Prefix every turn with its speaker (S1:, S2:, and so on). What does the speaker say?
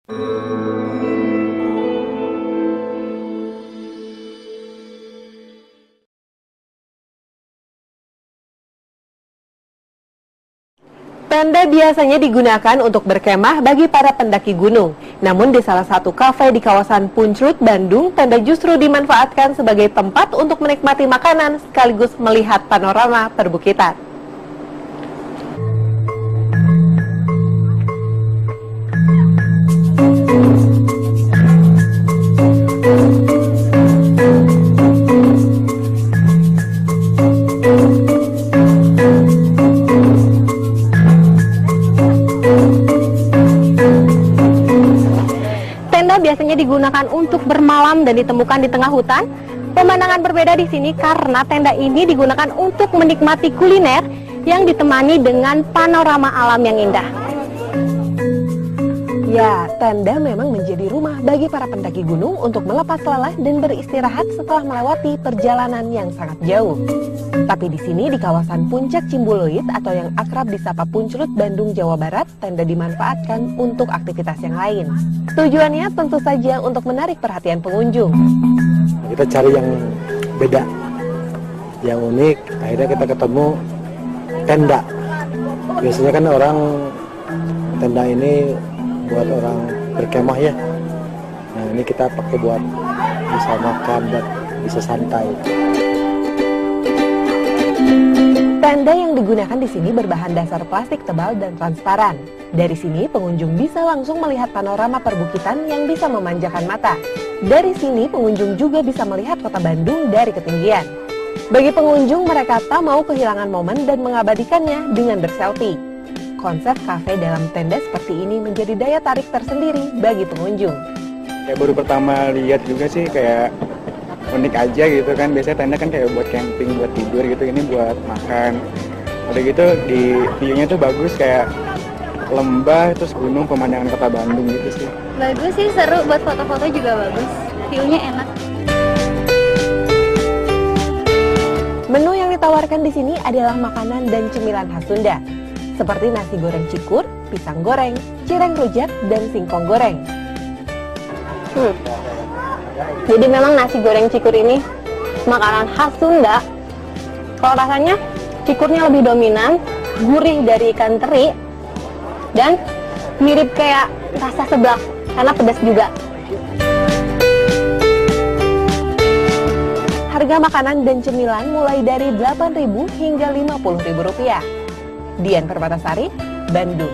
S1: Tenda biasanya digunakan untuk berkemah bagi para pendaki gunung. Namun di salah satu kafe di kawasan Punclut, Bandung, tenda justru dimanfaatkan sebagai tempat untuk menikmati makanan sekaligus melihat panorama perbukitan. Tenda biasanya digunakan untuk bermalam dan ditemukan di tengah hutan. Pemandangan berbeda di sini karena tenda ini digunakan untuk menikmati kuliner yang ditemani dengan panorama alam yang indah. Ya, tenda memang menjadi rumah bagi para pendaki gunung untuk melepas lelah dan beristirahat setelah melewati perjalanan yang sangat jauh. Tapi di sini di kawasan Puncak Cimbuluit atau yang akrab disapa Punclut, Bandung, Jawa Barat, tenda dimanfaatkan untuk aktivitas yang lain. Tujuannya tentu saja untuk menarik perhatian pengunjung.
S2: Kita cari yang beda, yang unik. Akhirnya kita ketemu tenda. Biasanya kan orang tenda ini buat orang berkemah ya. Nah ini kita pakai buat bisa makan dan bisa santai.
S1: Tenda yang digunakan di sini berbahan dasar plastik tebal dan transparan. Dari sini pengunjung bisa langsung melihat panorama perbukitan yang bisa memanjakan mata. Dari sini pengunjung juga bisa melihat kota Bandung dari ketinggian. Bagi pengunjung, mereka tak mau kehilangan momen dan mengabadikannya dengan berselfie. Konsep kafe dalam tenda seperti ini menjadi daya tarik tersendiri bagi pengunjung.
S3: Kayak baru pertama lihat juga sih, kayak unik aja gitu kan. Biasanya tenda kan kayak buat camping, buat tidur gitu, ini buat makan. Udah gitu di view-nya tuh bagus, kayak lembah, terus gunung, pemandangan kota Bandung gitu sih.
S4: Bagus sih, seru, buat foto-foto juga bagus. View-nya enak.
S1: Menu yang ditawarkan di sini adalah makanan dan cemilan khas Sunda, seperti nasi goreng cikur, pisang goreng, cireng rujak, dan singkong goreng. Jadi memang nasi goreng cikur ini makanan khas Sunda. Kalau rasanya, cikurnya lebih dominan, gurih dari ikan teri, dan mirip kayak rasa seblak, karena pedas juga. Harga makanan dan cemilan mulai dari Rp8.000 hingga Rp50.000. Dian Permatasari, Bandung.